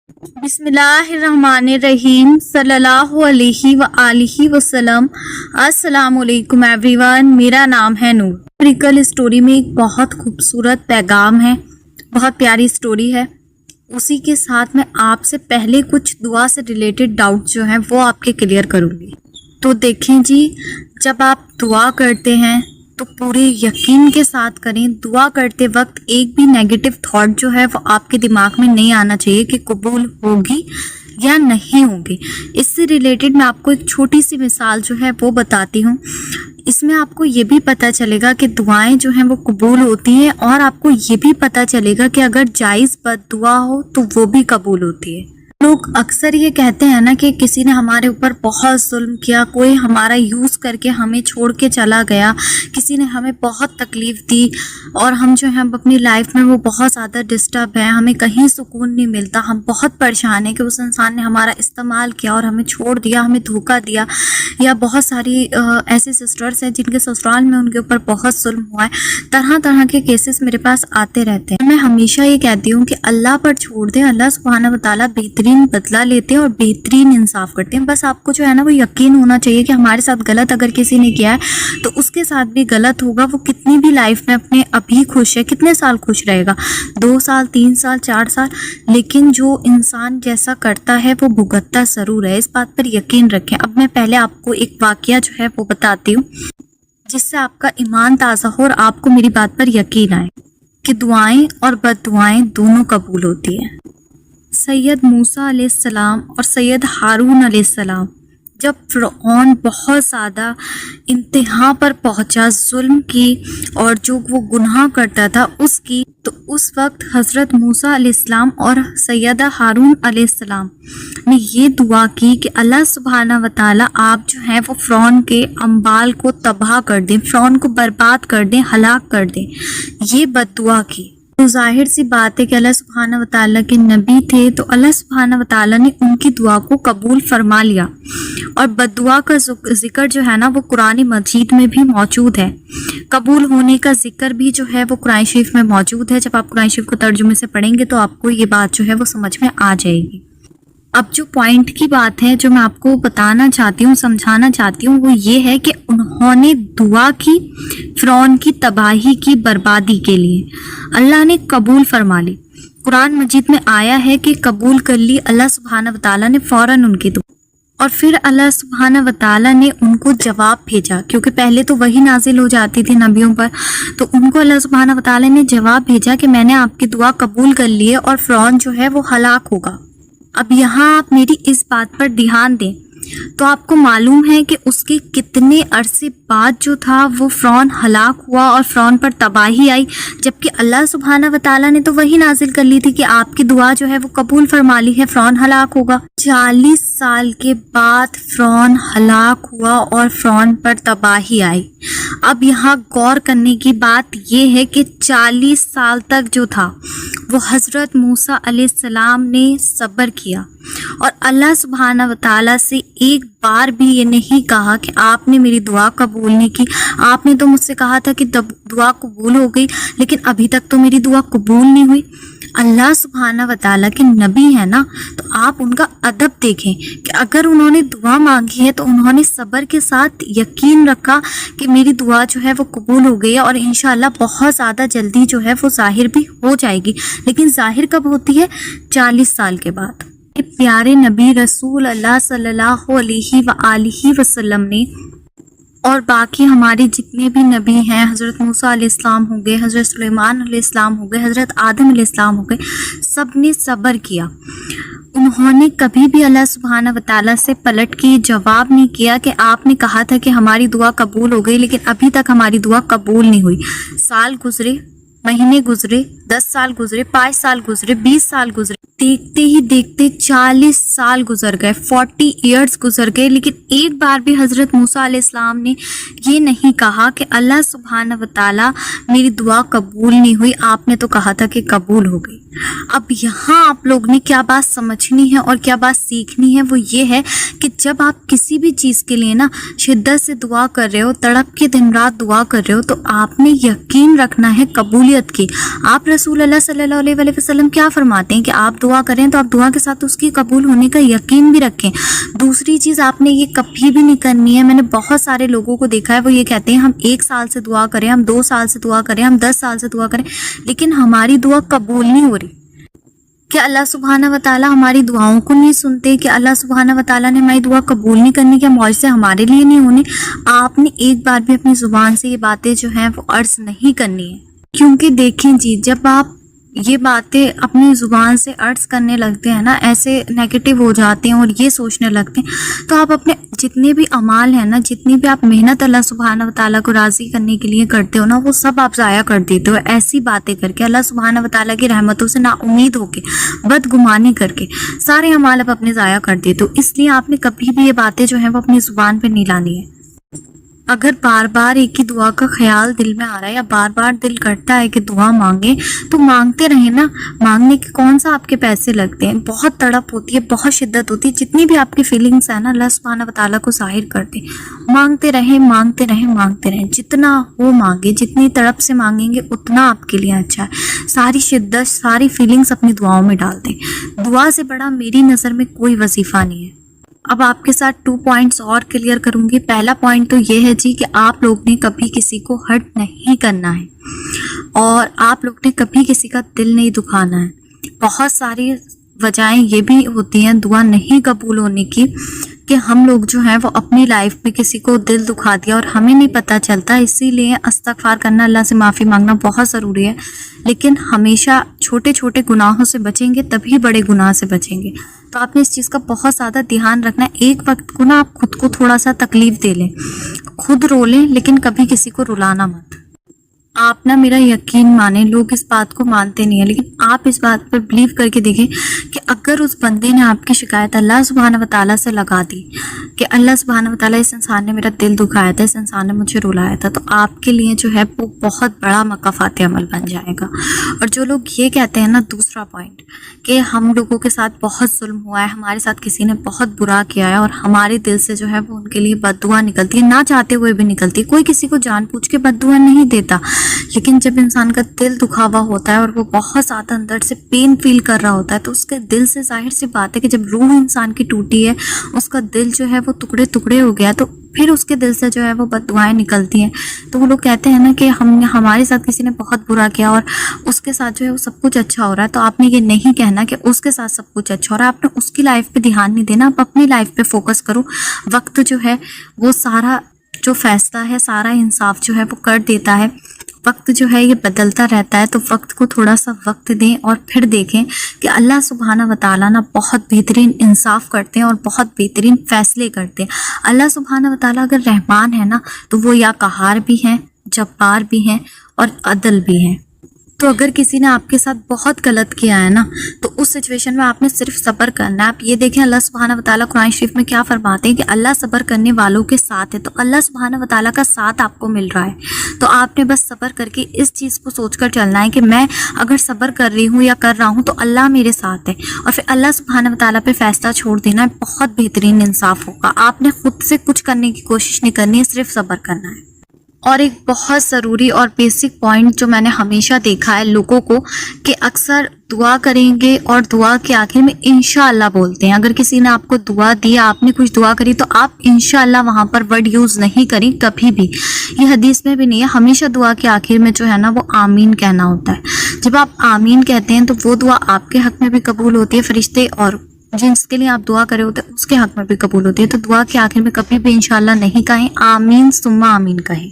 बिस्मिल्लाहिर्रहमानिर्रहीम सल्लल्लाहु अलैहि व आलिहि वसल्लम। अस्सलाम वालेकुम एवरीवन, मेरा नाम है नूर। प्रिकल स्टोरी में एक बहुत खूबसूरत पैगाम है, बहुत प्यारी स्टोरी है। उसी के साथ मैं आपसे पहले कुछ दुआ से रिलेटेड डाउट जो हैं वो आपके क्लियर करूँगी। तो देखें जी, जब आप दुआ करते हैं तो पूरे यकीन के साथ करें। दुआ करते वक्त एक भी नेगेटिव थॉट जो है वो आपके दिमाग में नहीं आना चाहिए कि कबूल होगी या नहीं होगी। इससे रिलेटेड मैं आपको एक छोटी सी मिसाल जो है वो बताती हूँ। इसमें आपको ये भी पता चलेगा कि दुआएं जो हैं वो कबूल होती हैं, और आपको ये भी पता चलेगा कि अगर जायज़ बद्दुआ हो तो वो भी कबूल होती है। लोग अक्सर ये कहते हैं ना कि किसी ने हमारे ऊपर बहुत जुल्म किया, कोई हमारा यूज़ करके हमें छोड़ के चला गया, किसी ने हमें बहुत तकलीफ़ दी और हम जो है अपनी लाइफ में वो बहुत ज़्यादा डिस्टर्ब है, हमें कहीं सुकून नहीं मिलता, हम बहुत परेशान हैं कि उस इंसान ने हमारा इस्तेमाल किया और हमें छोड़ दिया, हमें धोखा दिया। या बहुत सारी ऐसे सिस्टर्स हैं जिनके ससुराल में उनके ऊपर बहुत जुल्म हुआ है। तरह तरह के केसेस मेरे पास आते रहते हैं। मैं हमेशा ये कहती हूँ कि अल्लाह पर छोड़ दें, अल्लाह सुब्हानहू व तआला बेहतरीन बदला लेते हैं और बेहतरीन इंसाफ करते हैं। बस आपको जो है ना वो यकीन होना चाहिए कि हमारे साथ गलत अगर किसी ने किया है तो उसके साथ भी गलत होगा। वो कितनी भी लाइफ में अपने अभी खुश है, कितने साल खुश रहेगा, 2 साल 3 साल 4 साल, लेकिन जो इंसान जैसा करता है वो भुगतता ज़रूर है। इस बात पर यकीन रखें। अब मैं पहले आपको एक वाकया जो है वो बताती हूँ जिससे आपका ईमान ताज़ा हो और आपको मेरी बात पर यकीन आए कि दुआएं और बद्दुआएं दोनों कबूल होती हैं। सैयद मूसा अलैहिस्सलाम और सैयद हारून अलैहिस्सलाम जब फ़िरऔन बहुत ज़्यादा इंतहा पर पहुंचा जुल्म की और जो वो गुनाह करता था उसकी, तो उस वक्त हज़रत मूसा अलैहिस्सलाम और सैयदा हारून अलैहिस्सलाम ने ये दुआ की कि अल्लाह सुब्हानहू व तआला आप जो हैं वो फ़िरऔन के अम्बाल को तबाह कर दें, फ़िरऔन को बर्बाद कर दें, हलाक कर दें। ये बद्दुआ की। तो जाहिर सी बात है कि अल्लाह सुब्हानहू व तआला के नबी थे, तो अल्लाह सुब्हानहू व तआला ने उनकी दुआ को कबूल फरमा लिया। और बद्दुआ का जिक्र जो है ना वो कुरान मजीद में भी मौजूद है। कबूल होने का जिक्र भी जो है वो कुरान शरीफ में मौजूद है। जब आप कुरान शरीफ को तर्जुमे से पढ़ेंगे तो आपको ये बात जो है वो समझ में आ जाएगी। अब जो पॉइंट की बात है जो मैं आपको बताना चाहती हूँ, समझाना चाहती हूँ, वो ये है कि उन्होंने दुआ की फ़िरऔन की तबाही की, बर्बादी के लिए। अल्लाह ने कबूल फरमा ली। कुरान मजीद में आया है कि कबूल कर ली अल्लाह सुब्हानहू व तआला ने फ़ौरन उनकी दुआ। और फिर अल्लाह सुब्हानहू व तआला ने उनको जवाब भेजा, क्योंकि पहले तो वही नाजिल हो जाती थी नबियों पर, तो उनको अल्लाह सुब्हानहू व तआला ने जवाब भेजा कि मैंने आपकी दुआ कबूल कर ली है और फ़िरऔन जो है वो हलाक होगा। अब यहाँ आप मेरी इस बात पर ध्यान दें तो आपको मालूम है कि उसके कितने अरसे बाद जो था वो फ़िरऔन हलाक हुआ और फ़िरऔन पर तबाही आई, जबकि अल्लाह सुब्हानहू व तआला ने तो वही नाजिल कर ली थी कि आपकी दुआ जो है वो कबूल फरमा ली है, फ़िरऔन हलाक होगा। 40 साल के बाद फ़िरऔन हलाक हुआ और फ़िरऔन पर तबाही आई। अब यहाँ गौर करने की बात ये है कि 40 साल तक जो था वो हज़रत मूसा अलैहिस्सलाम ने सब्र किया और अल्लाह सुब्हानहू व तआला से एक बार भी ये नहीं कहा कि आपने मेरी दुआ कबूल नहीं की। आपने तो मुझसे कहा था कि दुआ कबूल हो गई, लेकिन अभी तक तो मेरी दुआ कबूल नहीं हुई। अल्लाह सुब्हानहू व तआला के नबी है ना, तो आप उनका अदब देखें कि अगर उन्होंने दुआ मांगी है तो उन्होंने सब्र के साथ यकीन रखा कि मेरी दुआ जो है वो कबूल हो गई है और इंशाअल्लाह बहुत ज़्यादा जल्दी जो है वो ज़ाहिर भी हो जाएगी। लेकिन ज़ाहिर कब होती है? 40 साल के बाद। प्यारे नबी रसूल अल्लाह सल्लल्लाहु अलैहि व आलिहि वसल्लम ने और बाकी हमारे जितने भी नबी हैं, हज़रत मूसा अलैहिस्सलाम हो गए, हज़रत सुलेमान अलैहिस्सलाम हो गए, हज़रत आदम अलैहिस्सलाम हो गए, सब ने सब्र किया। उन्होंने कभी भी अल्लाह सुब्हानहू व तआला से पलट के जवाब नहीं किया कि आपने कहा था कि हमारी दुआ कबूल हो गई लेकिन अभी तक हमारी दुआ कबूल नहीं हुई। साल गुजरे, महीने गुजरे, 10 साल गुजरे, 5 साल गुजरे, 20 साल गुजरे, देखते ही देखते 40 साल गुजर गए, 40 इयर्स गुजर गए, लेकिन एक बार भी हज़रत मूसा अलैहिस्सलाम ने ये नहीं कहा कि अल्लाह सुब्हानहू व तआला मेरी दुआ कबूल नहीं हुई, आपने तो कहा था कि कबूल हो गई। अब यहाँ आप लोग ने क्या बात समझनी है और क्या बात सीखनी है, वो ये है कि जब आप किसी भी चीज़ के लिए ना शिद्दत से दुआ कर रहे हो, तड़प के दिन रात दुआ कर रहे हो, तो आपने यकीन रखना है कबूलियत की। आप रसूल अल्लाह सल्लल्लाहु अलैहि वसल्लम क्या फरमाते हैं कि आप दुआ करें तो आप दुआ के साथ उसकी कबूल होने का यकीन भी रखें। दूसरी चीज़ आपने ये कभी भी नहीं करनी है। मैंने बहुत सारे लोगों को देखा है, वो ये कहते हैं हम 1 साल से दुआ करें, हम 2 साल से दुआ करें, हम 10 साल से दुआ करें, लेकिन हमारी दुआ कबूल नहीं हो रही। क्या अल्लाह सुब्हाना व तआला हमारी दुआओं को नहीं सुनते? कि अल्लाह सुब्हाना व तआला ने हमारी दुआ कबूल नहीं करनी? क्या मुआवजे हमारे लिए नहीं होने? आपने एक बार भी अपनी ज़ुबान से ये बातें जो हैं वो अर्ज़ नहीं करनी है, क्योंकि देखें जी, जब आप ये बातें अपनी ज़ुबान से अर्ज़ करने लगते हैं ना, ऐसे नेगेटिव हो जाते हैं और ये सोचने लगते हैं, तो आप अपने जितने भी अमाल हैं ना, जितनी भी आप मेहनत अल्लाह सुब्हाना व तआला को राज़ी करने के लिए करते हो ना, वो सब आप ज़ाया कर देते हो ऐसी बातें करके। अल्लाह सुब्हाना व तआला की रहमतों से नाउम्मीद होके, बदगुमानी करके सारे अमाल आप अपने ज़ाया कर देते हो। इसलिए आपने कभी भी ये बातें जो हैं वो अपनी ज़ुबान पर नहीं लानी है। अगर बार बार एक ही दुआ का ख्याल दिल में आ रहा है या बार बार दिल करता है कि दुआ मांगे, तो मांगते रहे ना। मांगने के कौन सा आपके पैसे लगते हैं? बहुत तड़प होती है, बहुत शिद्दत होती है, जितनी भी आपकी फीलिंग्स है ना, अल्लाह सुब्हाना व तआला को ज़ाहिर करते। मांगते रहें, मांगते रहें, मांगते रहें, जितना हो मांगे, जितनी तड़प से मांगेंगे उतना आपके लिए अच्छा है। सारी शिद्दत, सारी फीलिंग्स अपनी दुआओं में डाल दें। दुआ से बड़ा मेरी नज़र में कोई वजीफ़ा नहीं है। अब आपके साथ 2 पॉइंट्स और क्लियर करूंगी। पहला पॉइंट तो ये है जी कि आप लोग ने कभी किसी को हर्ट नहीं करना है और आप लोग ने कभी किसी का दिल नहीं दुखाना है। बहुत सारी वजहें ये भी होती हैं दुआ नहीं कबूल होने की कि हम लोग जो हैं वो अपनी लाइफ में किसी को दिल दुखा दिया और हमें नहीं पता चलता। इसीलिए इस्तग़फ़ार करना, अल्लाह से माफ़ी मांगना बहुत ज़रूरी है। लेकिन हमेशा छोटे छोटे गुनाहों से बचेंगे तभी बड़े गुनाह से बचेंगे। तो आपने इस चीज़ का बहुत ज़्यादा ध्यान रखना है। एक वक्त को ना आप खुद को थोड़ा सा तकलीफ़ दे लें, खुद रो लें, लेकिन कभी किसी को रुलाना मत। आप ना मेरा यकीन माने, लोग इस बात को मानते नहीं है, लेकिन आप इस बात पर बिलीव करके देखें कि अगर उस बंदे ने आपकी शिकायत अल्लाह सुब्हाना व तआला से लगा दी कि अल्लाह सुब्हाना व तआला, इस इंसान ने मेरा दिल दुखाया था, इस इंसान ने मुझे रुलाया था, तो आपके लिए जो है वो बहुत बड़ा मकाफ़ात अमल बन जाएगा। और जो लोग ये कहते हैं ना, दूसरा पॉइंट, कि हम लोगों के साथ बहुत जुल्म हुआ है, हमारे साथ किसी ने बहुत बुरा किया है और हमारे दिल से जो है वो उनके लिए बद्दुआ निकलती है, ना चाहते हुए भी निकलती है। कोई किसी को जानबूझ के बद्दुआ नहीं देता, लेकिन जब इंसान का दिल दुखा हुआ होता है और वो बहुत ज़्यादा अंदर से पेन फील कर रहा होता है, तो उसके दिल से, जाहिर सी बात है कि जब रूह इंसान की टूटी है, उसका दिल जो है वो टुकड़े टुकड़े हो गया, तो फिर उसके दिल से जो है वो बद्दुआएं निकलती हैं। तो वो लोग कहते हैं ना कि हमारे साथ किसी ने बहुत बुरा किया और उसके साथ जो है वो सब कुछ अच्छा हो रहा है, तो आपने ये नहीं कहना कि उसके साथ सब कुछ अच्छा हो रहा है। आपने उसकी लाइफ पे ध्यान नहीं देना, आप अपनी लाइफ पे फोकस करो। वक्त जो है वो सारा जो फैसला है, सारा इंसाफ जो है वो कर देता है। वक्त जो है ये बदलता रहता है, तो वक्त को थोड़ा सा वक्त दें और फिर देखें कि अल्लाह सुब्हाना व तआला ना बहुत बेहतरीन इंसाफ करते हैं और बहुत बेहतरीन फ़ैसले करते हैं। अल्लाह सुब्हाना व तआला अगर रहमान है ना, तो वो या कहार भी हैं, जब्बार भी हैं और अदल भी हैं। तो अगर किसी ने आपके साथ बहुत गलत किया है ना, तो उस सिचुएशन में आपने सिर्फ सब्र करना है। आप ये देखें अल्लाह सुब्हाना व तआला कुरान शरीफ में क्या फरमाते हैं कि अल्लाह सब्र करने वालों के साथ है। तो अल्लाह सुब्हाना व तआला का साथ आपको मिल रहा है, तो आपने बस सब्र करके इस चीज़ को सोचकर चलना है कि मैं अगर सब्र कर रही हूँ या कर रहा हूँ तो अल्लाह मेरे साथ है, और फिर अल्लाह सुब्हाना व तआला पे फैसला छोड़ देना है। बहुत बेहतरीन इंसाफ होगा। आपने खुद से कुछ करने की कोशिश नहीं करनी है, सिर्फ सब्र करना है। और एक बहुत ज़रूरी और बेसिक पॉइंट जो मैंने हमेशा देखा है लोगों को, कि अक्सर दुआ करेंगे और दुआ के आखिर में इंशाअल्लाह बोलते हैं। अगर किसी ने आपको दुआ दी, आपने कुछ दुआ करी, तो आप इंशाअल्लाह वहाँ पर वर्ड यूज़ नहीं करें कभी भी। ये हदीस में भी नहीं है। हमेशा दुआ के आखिर में जो है ना वो आमीन कहना होता है। जब आप आमीन कहते हैं तो वो दुआ आपके हक़ में भी कबूल होती है, फरिश्ते और जिसके लिए आप दुआ करे होते हैं उसके हक़ में भी कबूल होती है। तो दुआ के आखिर में कभी भी इंशाअल्लाह नहीं कहें, आमीन सुम्मा आमीन कहें।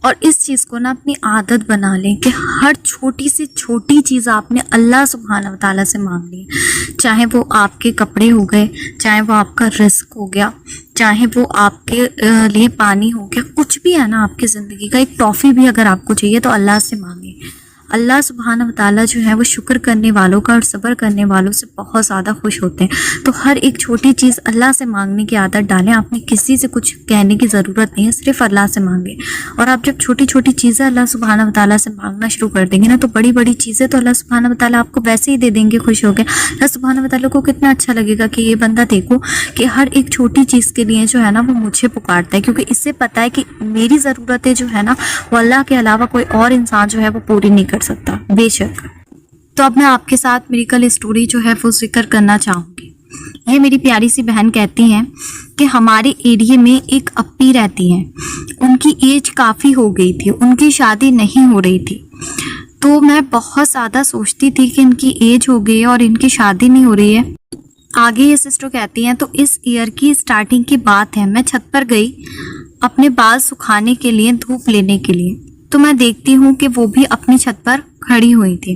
और इस चीज़ को ना अपनी आदत बना लें कि हर छोटी से छोटी चीज़ आपने अल्लाह सुब्हाना व तआला से मांगनी है। चाहे वो आपके कपड़े हो गए, चाहे वो आपका रिस्क हो गया, चाहे वो आपके लिए पानी हो गया, कुछ भी है ना आपकी ज़िंदगी का, एक टॉफ़ी भी अगर आपको चाहिए तो अल्लाह से मांगे। अल्लाह सुब्हाना व तआला जो है वो शुक्र करने वालों का और सब्र करने वालों से बहुत ज़्यादा खुश होते हैं। तो हर एक छोटी चीज़ अल्लाह से मांगने की आदत डालें। आपने किसी से कुछ कहने की ज़रूरत नहीं है, सिर्फ अल्लाह से मांगे। और आप जब छोटी छोटी चीज़ें अल्लाह सुब्हाना व तआला से मांगना शुरू कर देंगे ना, तो बड़ी बड़ी चीज़ें तो अल्लाह सुब्हाना व तआला आपको वैसे ही दे देंगे खुश होकर। अल्लाह सुब्हाना व तआला को कितना अच्छा लगेगा कि ये बंदा देखो कि हर एक छोटी चीज़ के लिए जो है ना वो मुझे पुकारता है, क्योंकि इससे पता है कि मेरी ज़रूरतें जो है ना वो अल्लाह के अलावा कोई और इंसान जो है वो पूरी नहीं कर کر سکتا بے شک۔ تو اب میں آپ کے ساتھ میریکل اسٹوری جو ہے وہ ذکر کرنا چاہوں گی۔ یہ میری پیاری سی بہن کہتی ہیں کہ ہمارے ایریے میں ایک اپی رہتی ہیں، ان کی ایج کافی ہو گئی تھی، ان کی شادی نہیں ہو رہی تھی۔ تو میں بہت زیادہ سوچتی تھی کہ ان کی ایج ہو گئی ہے اور ان کی شادی نہیں ہو رہی ہے۔ آگے یہ سسٹر کہتی ہیں تو اس ایئر کی سٹارٹنگ کی بات ہے، میں چھت پر گئی اپنے بال سکھانے کے لیے، دھوپ لینے کے لیے، تو میں دیکھتی ہوں کہ وہ بھی اپنی چھت پر کھڑی ہوئی تھی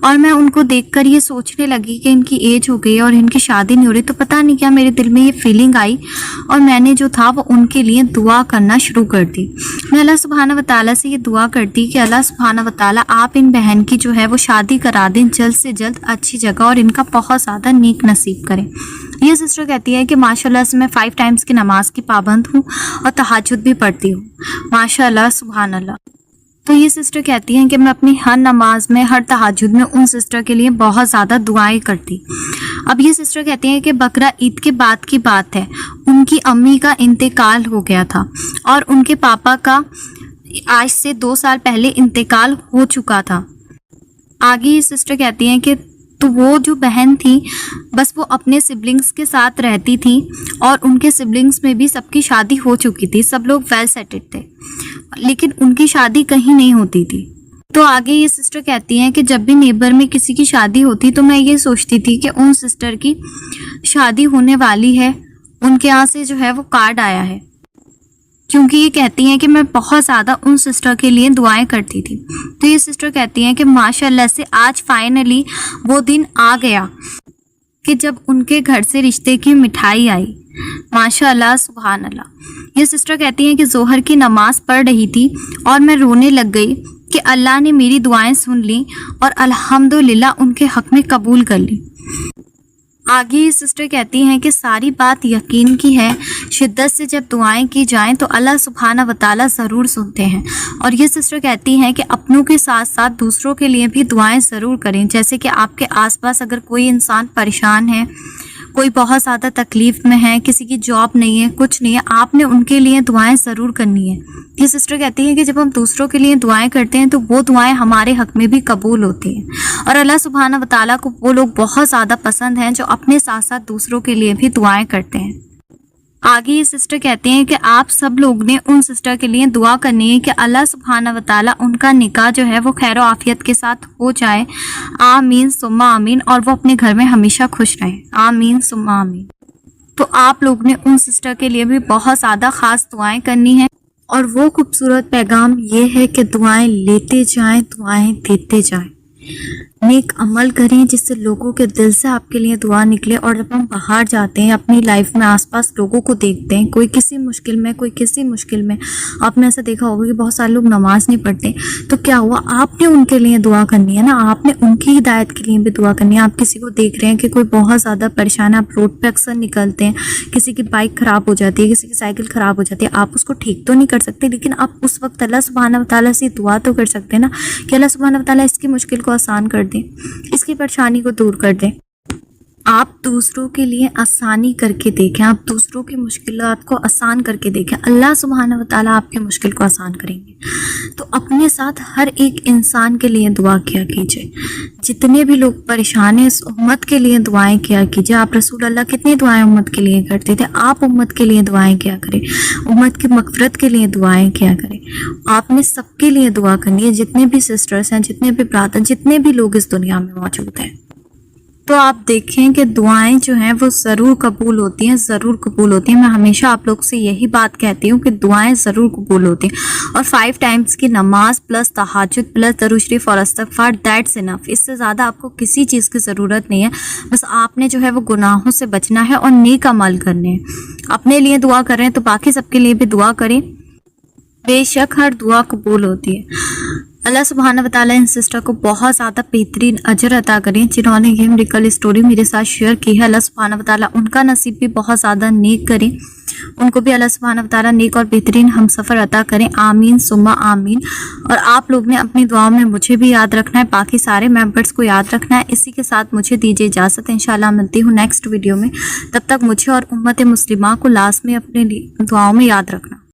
اور میں ان کو دیکھ کر یہ سوچنے لگی کہ ان کی ایج ہو گئی ہے اور ان کی شادی نہیں ہو رہی۔ تو پتہ نہیں کیا میرے دل میں یہ فیلنگ آئی اور میں نے جو تھا وہ ان کے لیے دعا کرنا شروع کر دی۔ میں اللہ سبحانہ و تعالیٰ سے یہ دعا کرتی کہ اللہ سبحانہ و تعالیٰ آپ ان بہن کی جو ہے وہ شادی کرا دیں جلد سے جلد اچھی جگہ اور ان کا بہت زیادہ نیک نصیب کریں۔ یہ سسٹر کہتی ہے کہ ماشاءاللہ سے میں 5 ٹائمز کی نماز کی پابند ہوں اور تہجد بھی پڑھتی ہوں، ماشاءاللہ سبحان اللہ۔ تو یہ سسٹر کہتی ہیں کہ میں اپنی ہر نماز میں، ہر تہجد میں ان سسٹر کے لیے بہت زیادہ دعائیں کرتی۔ اب یہ سسٹر کہتی ہیں کہ بقرہ عید کے بعد کی بات ہے، ان کی امی کا انتقال ہو گیا تھا اور ان کے پاپا کا آج سے 2 سال پہلے انتقال ہو چکا تھا۔ آگے یہ سسٹر کہتی ہیں کہ تو وہ جو بہن تھی بس وہ اپنے سبلنگس کے ساتھ رہتی تھی اور ان کے سبلنگس میں بھی سب کی شادی ہو چکی تھی، سب لوگ ویل سیٹلڈ تھے، لیکن ان کی شادی کہیں نہیں ہوتی تھی۔ تو آگے یہ سسٹر کہتی ہیں کہ جب بھی نیبر میں کسی کی شادی ہوتی تو میں یہ سوچتی تھی کہ ان سسٹر کی شادی ہونے والی ہے، ان کے یہاں سے جو ہے وہ کارڈ آیا ہے، کیونکہ یہ کہتی ہیں کہ میں بہت زیادہ ان سسٹر کے لیے دعائیں کرتی تھی۔ تو یہ سسٹر کہتی ہیں کہ ماشاءاللہ سے آج فائنلی وہ دن آ گیا کہ جب ان کے گھر سے رشتے کی مٹھائی آئی، ماشاءاللہ سبحان اللہ۔ یہ سسٹر کہتی ہیں کہ ظہر کی نماز پڑھ رہی تھی اور میں رونے لگ گئی کہ اللہ نے میری دعائیں سن لیں اور الحمدللہ ان کے حق میں قبول کر لی۔ آگے یہ سسٹر کہتی ہیں کہ ساری بات یقین کی ہے، شدت سے جب دعائیں کی جائیں تو اللہ سبحانہ و تعالیٰ ضرور سنتے ہیں۔ اور یہ سسٹر کہتی ہیں کہ اپنوں کے ساتھ ساتھ دوسروں کے لیے بھی دعائیں ضرور کریں، جیسے کہ آپ کے آس پاس اگر کوئی انسان پریشان ہے، کوئی بہت زیادہ تکلیف میں ہے، کسی کی جاب نہیں ہے، کچھ نہیں ہے، آپ نے ان کے لیے دعائیں ضرور کرنی ہے۔ یہ سسٹر کہتی ہیں کہ جب ہم دوسروں کے لیے دعائیں کرتے ہیں تو وہ دعائیں ہمارے حق میں بھی قبول ہوتی ہیں اور اللہ سبحانہ و تعالیٰ کو وہ لوگ بہت زیادہ پسند ہیں جو اپنے ساتھ ساتھ دوسروں کے لیے بھی دعائیں کرتے ہیں۔ آگے یہ سسٹر کہتے ہیں کہ آپ سب لوگ نے ان سسٹر کے لیے دعا کرنی ہے کہ اللہ سبحانہ و تعالیٰ ان کا نکاح جو ہے وہ خیر و عافیت کے ساتھ ہو جائے، آمین ثم آمین، اور وہ اپنے گھر میں ہمیشہ خوش رہیں، آمین ثم آمین۔ تو آپ لوگ نے ان سسٹر کے لیے بھی بہت زیادہ خاص دعائیں کرنی ہیں، اور وہ خوبصورت پیغام یہ ہے کہ دعائیں لیتے جائیں، دعائیں دیتے جائیں، نیک عمل کریں جس سے لوگوں کے دل سے آپ کے لیے دعا نکلے۔ اور جب ہم باہر جاتے ہیں اپنی لائف میں آس پاس لوگوں کو دیکھتے ہیں، کوئی کسی مشکل میں، کوئی کسی مشکل میں، آپ نے ایسا دیکھا ہوگا کہ بہت سارے لوگ نماز نہیں پڑھتے، تو کیا ہوا، آپ نے ان کے لیے دعا کرنی ہے نا، آپ نے ان کی ہدایت کے لیے بھی دعا کرنی ہے۔ آپ کسی کو دیکھ رہے ہیں کہ کوئی بہت زیادہ پریشان ہے، آپ روڈ پہ اکثر نکلتے ہیں، کسی کی بائک خراب ہو جاتی ہے، کسی کی سائیکل خراب ہو جاتی ہے، آپ اس کو ٹھیک تو نہیں کر سکتے، لیکن آپ اس وقت اللہ سبحانہ و تعالیٰ سے دعا تو کر سکتے ہیں نا کہ اللہ سبحانہ و تعالیٰ اس کی مشکل کو آسان کر دیں، اس کی پریشانی کو دور کر دیں۔ آپ دوسروں کے لیے آسانی کر کے دیکھیں، آپ دوسروں کی مشکلات کو آسان کر کے دیکھیں، اللہ سبحانہ و تعالیٰ آپ کی مشکل کو آسان کریں گے۔ تو اپنے ساتھ ہر ایک انسان کے لیے دعا کیا کیجئے، جتنے بھی لوگ پریشان ہیں اس امت کے لیے دعائیں کیا کیجئے۔ آپ رسول اللہ کتنی دعائیں امت کے لیے کرتے تھے، آپ امت کے لیے دعائیں کیا کریں، امت کی مغفرت کے لیے دعائیں کیا کریں۔ آپ نے سب کے لیے دعا کرنی ہے، جتنے بھی سسٹرز ہیں، جتنے بھی برادر، جتنے بھی لوگ اس دنیا میں موجود ہیں۔ تو آپ دیکھیں کہ دعائیں جو ہیں وہ ضرور قبول ہوتی ہیں، ضرور قبول ہوتی ہیں۔ میں ہمیشہ آپ لوگ سے یہی بات کہتی ہوں کہ دعائیں ضرور قبول ہوتی ہیں، اور 5 ٹائمز کی نماز پلس تہجد پلس درود شریف اور استغفار، دیٹس انف۔ اس سے زیادہ آپ کو کسی چیز کی ضرورت نہیں ہے، بس آپ نے جو ہے وہ گناہوں سے بچنا ہے اور نیک عمل کرنے ہیں۔ اپنے لیے دعا کر رہے ہیں تو باقی سب کے لیے بھی دعا کریں، بے شک ہر دعا قبول ہوتی ہے۔ اللہ سبحانہ و تعالیٰ ان سسٹر کو بہت زیادہ بہترین اجر عطا کریں جنہوں نے یہ میریکل اسٹوری میرے ساتھ شیئر کی ہے۔ اللہ سبحانہ و تعالیٰ ان کا نصیب بھی بہت زیادہ نیک کریں، ان کو بھی اللہ سبحانہ و تعالیٰ نیک اور بہترین ہم سفر عطا کریں، آمین ثم آمین۔ اور آپ لوگ نے اپنی دعاؤں میں مجھے بھی یاد رکھنا ہے، باقی سارے ممبرس کو یاد رکھنا ہے۔ اسی کے ساتھ مجھے دیجیے اجازت، انشاءاللہ ملتی ہوں نیکسٹ ویڈیو میں۔ تب تک مجھے اور امت مسلمہ کو لازمی اپنے دعاؤں میں یاد رکھنا۔